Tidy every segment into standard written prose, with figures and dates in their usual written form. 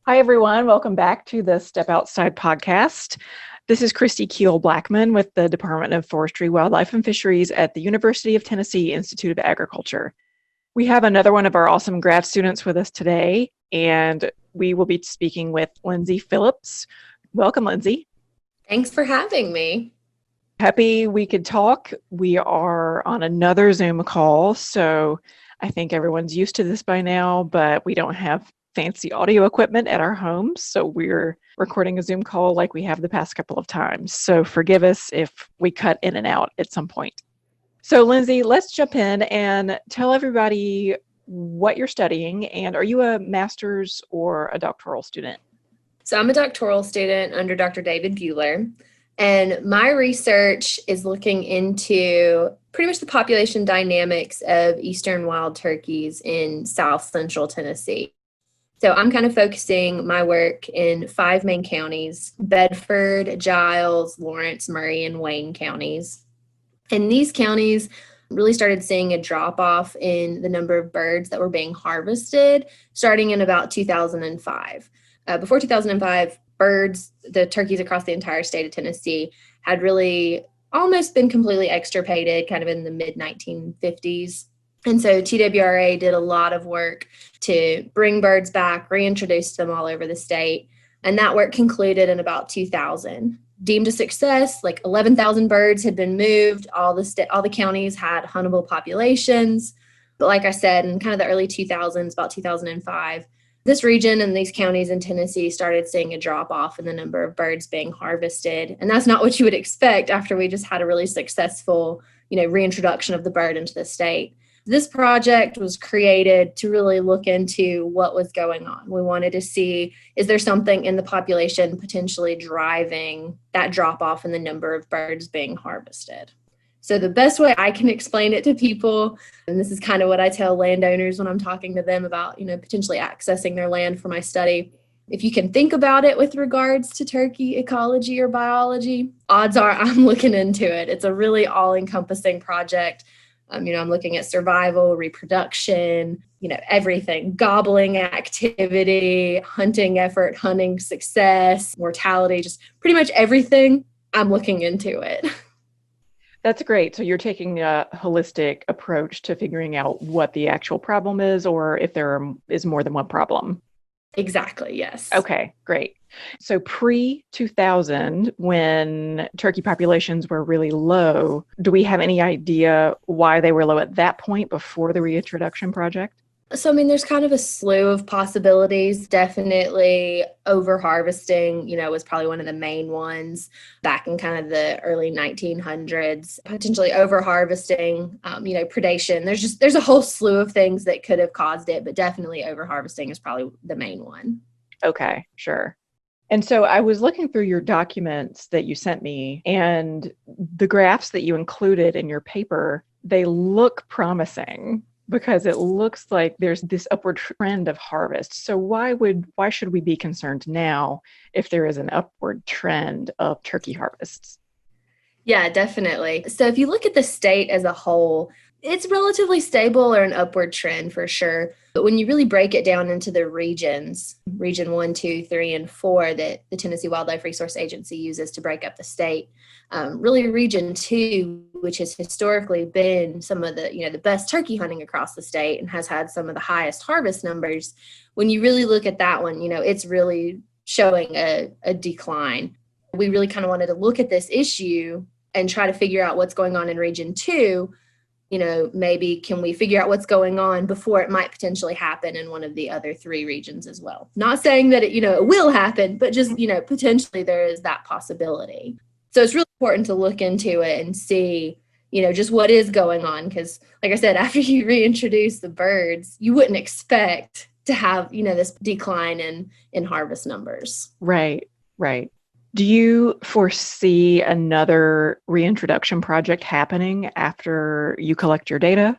Hi, everyone. Welcome back to the Step Outside podcast. This is Christy Keel Blackman with the Department of Forestry, Wildlife, and Fisheries at the University of Tennessee Institute of Agriculture. We have another one of our awesome grad students with us today, and we will be speaking with Lindsey Phillips. Welcome, Lindsey. Thanks for having me. Happy we could talk. We are on another Zoom call, so I think everyone's used to this by now, but we don't have fancy audio equipment at our homes, so we're recording a Zoom call like we have the past couple of times. So forgive us if we cut in and out at some point. So Lindsey, let's jump in and tell everybody what you're studying, and are you a master's or a doctoral student? So I'm a doctoral student under Dr. David Buehler, and my research is looking into pretty much the population dynamics of eastern wild turkeys in south central Tennessee. So I'm kind of focusing my work in 5 main counties: Bedford, Giles, Lawrence, Murray, and Wayne counties. And these counties really started seeing a drop off in the number of birds that were being harvested starting in about 2005. Before 2005, birds, the turkeys across the entire state of Tennessee, had really almost been completely extirpated kind of in the mid 1950s. And so TWRA did a lot of work to bring birds back, reintroduce them all over the state. And that work concluded in about 2000. Deemed a success, like 11,000 birds had been moved. All the counties had huntable populations. But like I said, in kind of the early 2000s, about 2005, this region and these counties in Tennessee started seeing a drop off in the number of birds being harvested. And that's not what you would expect after we just had a really successful, reintroduction of the bird into the state. This project was created to really look into what was going on. We wanted to see, is there something in the population potentially driving that drop off in the number of birds being harvested? So the best way I can explain it to people, and this is kind of what I tell landowners when I'm talking to them about, potentially accessing their land for my study. If you can think about it with regards to turkey ecology or biology, odds are I'm looking into it. It's a really all-encompassing project. I'm looking at survival, reproduction, everything, gobbling activity, hunting effort, hunting success, mortality, just pretty much everything. I'm looking into it. That's great. So you're taking a holistic approach to figuring out what the actual problem is, or if there is more than one problem. Exactly, yes. Okay, great. So pre-2000, when turkey populations were really low, do we have any idea why they were low at that point before the reintroduction project? So, there's kind of a slew of possibilities. Definitely over-harvesting, was probably one of the main ones back in kind of the early 1900s. Potentially over-harvesting, predation. There's a whole slew of things that could have caused it, but definitely over-harvesting is probably the main one. Okay, sure. And so I was looking through your documents that you sent me, and the graphs that you included in your paper, they look promising, because it looks like there's this upward trend of harvest. So why should we be concerned now if there is an upward trend of turkey harvests? Yeah, definitely. So if you look at the state as a whole, it's relatively stable or an upward trend for sure. But when you really break it down into the regions, region 1, 2, 3, and 4 that the Tennessee Wildlife Resource Agency uses to break up the state, really region 2, which has historically been some of the best turkey hunting across the state and has had some of the highest harvest numbers. When you really look at that one, it's really showing a decline. We really kind of wanted to look at this issue and try to figure out what's going on in region 2. Maybe can we figure out what's going on before it might potentially happen in one of the other 3 regions as well? Not saying that it will happen, but just, potentially there is that possibility. So it's really important to look into it and see, just what is going on. Because like I said, after you reintroduce the birds, you wouldn't expect to have, this decline in harvest numbers. Right. Do you foresee another reintroduction project happening after you collect your data?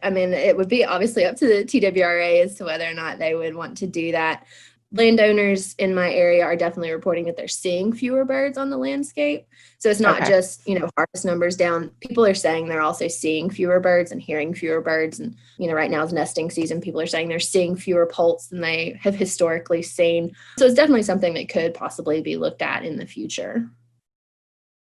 It would be obviously up to the TWRA as to whether or not they would want to do that. landowners in my area are definitely reporting that they're seeing fewer birds on the landscape. So it's not Okay. just, harvest numbers down. People are saying they're also seeing fewer birds and hearing fewer birds. And, right now is nesting season. People are saying they're seeing fewer poults than they have historically seen. So it's definitely something that could possibly be looked at in the future.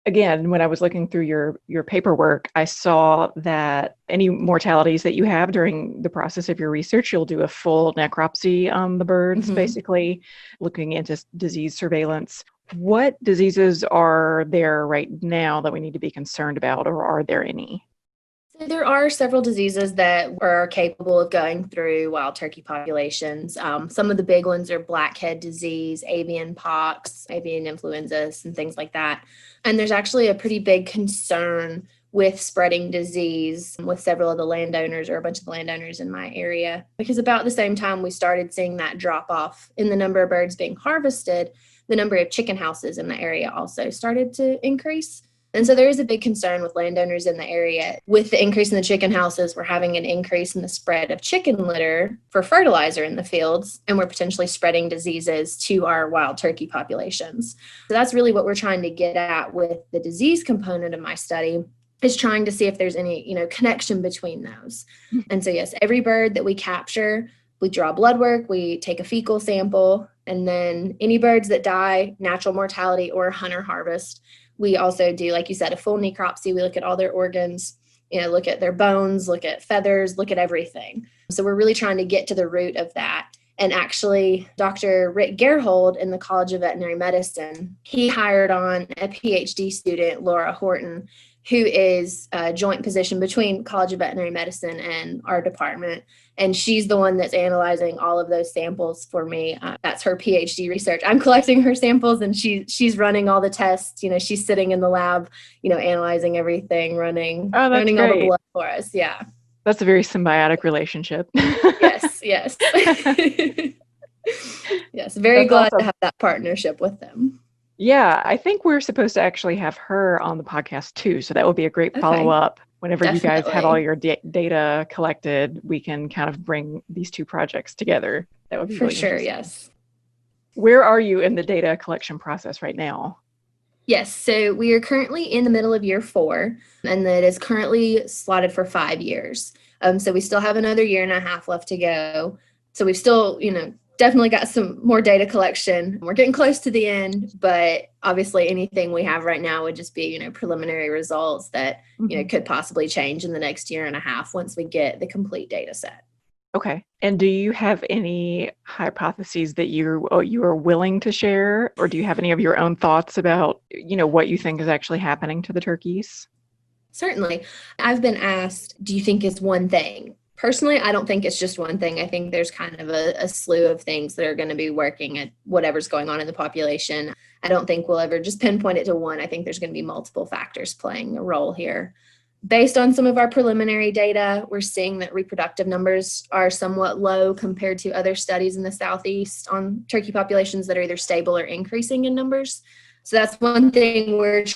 Again, when I was looking through your paperwork, I saw that any mortalities that you have during the process of your research, you'll do a full necropsy on the birds, Mm-hmm. basically looking into disease surveillance. What diseases are there right now that we need to be concerned about, or are there any? So there are several diseases that are capable of going through wild turkey populations. Some of the big ones are blackhead disease, avian pox, avian influenza, and things like that. And there's actually a pretty big concern with spreading disease with several of the landowners, or a bunch of the landowners in my area, because about the same time we started seeing that drop off in the number of birds being harvested, the number of chicken houses in the area also started to increase. And so there is a big concern with landowners in the area. With the increase in the chicken houses, we're having an increase in the spread of chicken litter for fertilizer in the fields, and we're potentially spreading diseases to our wild turkey populations. So that's really what we're trying to get at with the disease component of my study, is trying to see if there's any, connection between those. And so yes, every bird that we capture, we draw blood work, we take a fecal sample, and then any birds that die, natural mortality or hunter harvest, we also do, like you said, a full necropsy. We look at all their organs, look at their bones, look at feathers, look at everything. So we're really trying to get to the root of that. And actually, Dr. Rick Gerhold in the College of Veterinary Medicine, he hired on a PhD student, Laura Horton, who is a joint position between College of Veterinary Medicine and our department. And she's the one that's analyzing all of those samples for me. That's her PhD research. I'm collecting her samples, and she's running all the tests. She's sitting in the lab, analyzing everything, running Oh, that's all the great. blood for us. Yeah. That's a very symbiotic relationship. Yes. Yes. Yes. Very That's glad to awesome. have that partnership with them. Yeah, I think we're supposed to actually have her on the podcast too. So that would be a great follow Okay. up. Whenever you guys have all Definitely. your data collected, we can kind of bring these two projects together. That would be For really sure. interesting. Yes. Where are you in the data collection process right now? Yes, so we are currently in the middle of year 4, and that is currently slotted for 5 years. So we still have another year and a half left to go. So we've still, definitely got some more data collection. We're getting close to the end, but obviously anything we have right now would just be, preliminary results that, Mhm. could possibly change in the next year and a half once we get the complete data set. Okay. And do you have any hypotheses that you are willing to share, or do you have any of your own thoughts about, what you think is actually happening to the turkeys? Certainly. I've been asked, do you think it's one thing? Personally, I don't think it's just one thing. I think there's kind of a slew of things that are going to be working at whatever's going on in the population. I don't think we'll ever just pinpoint it to one. I think there's going to be multiple factors playing a role here. Based on some of our preliminary data, we're seeing that reproductive numbers are somewhat low compared to other studies in the Southeast on turkey populations that are either stable or increasing in numbers. So that's one thing we've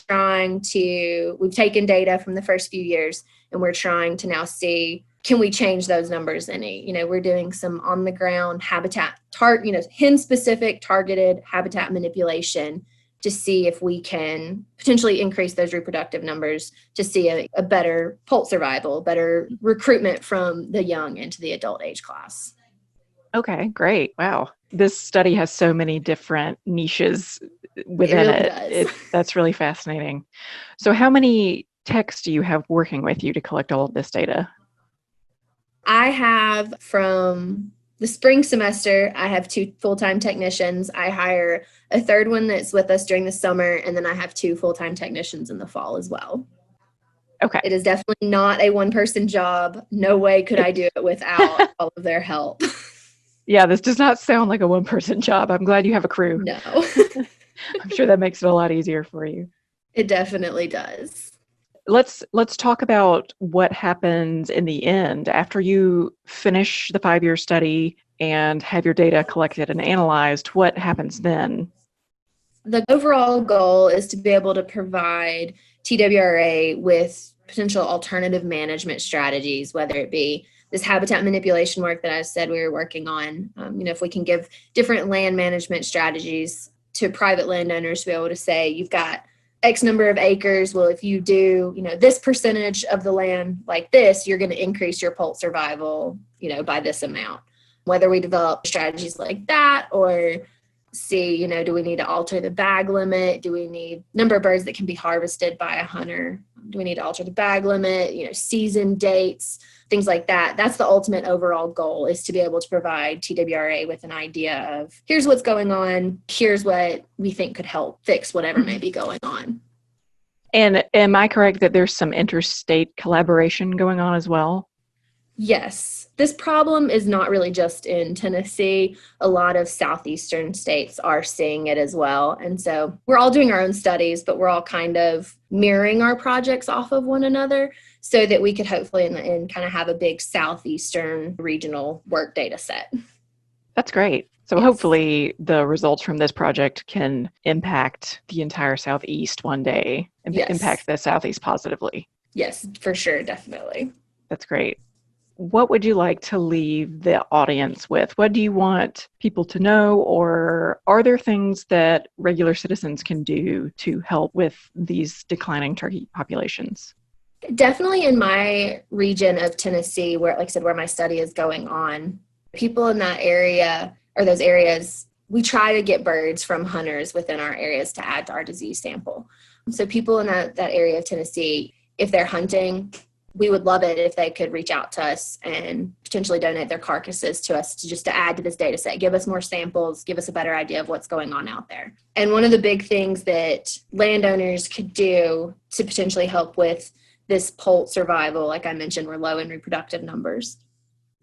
taken data from the first few years, and we're trying to now see, can we change those numbers any? We're doing some on the ground habitat, hen specific targeted habitat manipulation to see if we can potentially increase those reproductive numbers to see a better poult survival, better recruitment from the young into the adult age class. Okay, great. Wow. This study has so many different niches It within really it. does. That's really fascinating. So how many techs do you have working with you to collect all of this data? I have, from the spring semester, I have 2 full-time technicians. I hire a third one that's with us during the summer, and then I have 2 full-time technicians in the fall as well. Okay. It is definitely not a one-person job. No way could I do it without all of their help. Yeah, this does not sound like a one-person job. I'm glad you have a crew. No, I'm sure that makes it a lot easier for you. it definitely does. Let's talk about what happens in the end after you finish the 5-year study and have your data collected and analyzed. What happens then? The overall goal is to be able to provide TWRA with potential alternative management strategies, whether it be this habitat manipulation work that I said we were working on. If we can give different land management strategies to private landowners to be able to say, you've got X number of acres. Well, if you do, this percentage of the land like this, you're going to increase your poult survival, by this amount. Whether we develop strategies like that or see, do we need to alter the bag limit? Do we need number of birds that can be harvested by a hunter? Do we need to alter the bag limit? Season dates, things like that. That's the ultimate overall goal, is to be able to provide TWRA with an idea of, here's what's going on. Here's what we think could help fix whatever may be going on. And am I correct that there's some interstate collaboration going on as well? Yes. This problem is not really just in Tennessee. A lot of southeastern states are seeing it as well. And so we're all doing our own studies, but we're all kind of mirroring our projects off of one another so that we could hopefully in the end kind of have a big southeastern regional work data set. That's great. So Yes. Hopefully the results from this project can impact the entire Southeast one day and Yes. impact the Southeast positively. Yes, for sure. Definitely. That's great. What would you like to leave the audience with? What do you want people to know, or are there things that regular citizens can do to help with these declining turkey populations? Definitely in my region of Tennessee, where, like I said, where my study is going on, people in that area or those areas, we try to get birds from hunters within our areas to add to our disease sample. So people in that area of Tennessee, if they're hunting, we would love it if they could reach out to us and potentially donate their carcasses to us to add to this data set, give us more samples, give us a better idea of what's going on out there. And one of the big things that landowners could do to potentially help with this poult survival, like I mentioned, we're low in reproductive numbers.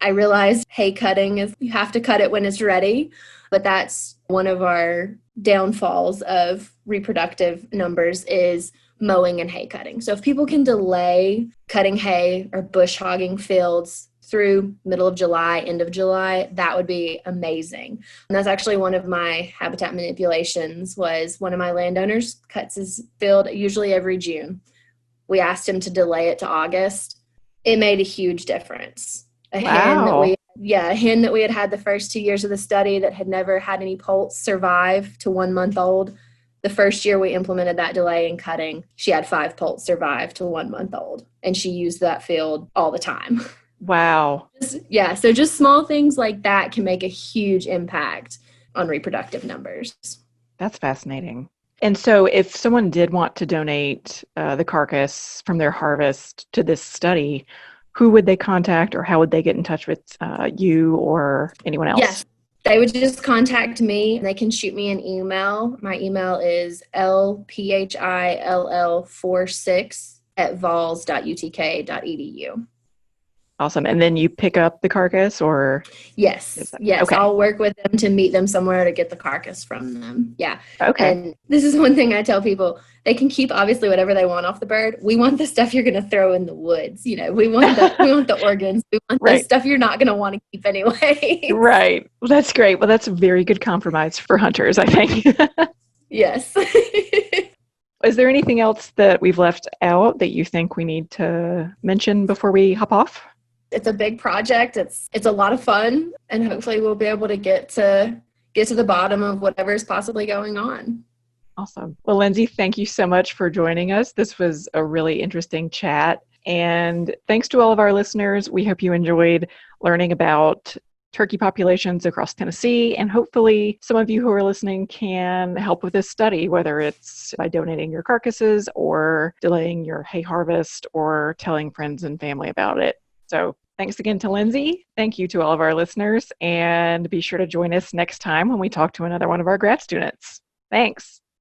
I realize hay cutting is, you have to cut it when it's ready, but that's one of our downfalls of reproductive numbers is mowing and hay cutting. So if people can delay cutting hay or bush hogging fields through middle of July, end of July, that would be amazing. And that's actually one of my habitat manipulations. Was one of my landowners cuts his field usually every June. We asked him to delay it to August. It made a huge difference. A hen that we had the first 2 years of the study that had never had any poults survive to 1 month old. The first year we implemented that delay in cutting, she had 5 poults survive to 1 month old, and she used that field all the time. Wow. So just small things like that can make a huge impact on reproductive numbers. That's fascinating. And so if someone did want to donate the carcass from their harvest to this study, who would they contact, or how would they get in touch with you or anyone else? Yes, they would just contact me. They can shoot me an email. My email is lphill46@vols.utk.edu. Awesome. And then you pick up the carcass, or? Yes. Okay. I'll work with them to meet them somewhere to get the carcass from them. Yeah. Okay. And this is one thing I tell people. They can keep obviously whatever they want off the bird. We want the stuff you're going to throw in the woods. We want the organs. We want the stuff you're not going to want to keep anyway. Right. Well, that's great. Well, that's a very good compromise for hunters, I think. Yes. Is there anything else that we've left out that you think we need to mention before we hop off? It's a big project. It's a lot of fun, and hopefully we'll be able to get to the bottom of whatever is possibly going on. Awesome. Well, Lindsey, thank you so much for joining us. This was a really interesting chat. And thanks to all of our listeners. We hope you enjoyed learning about turkey populations across Tennessee. And hopefully some of you who are listening can help with this study, whether it's by donating your carcasses or delaying your hay harvest or telling friends and family about it. So thanks again to Lindsey. Thank you to all of our listeners. And be sure to join us next time when we talk to another one of our grad students. Thanks.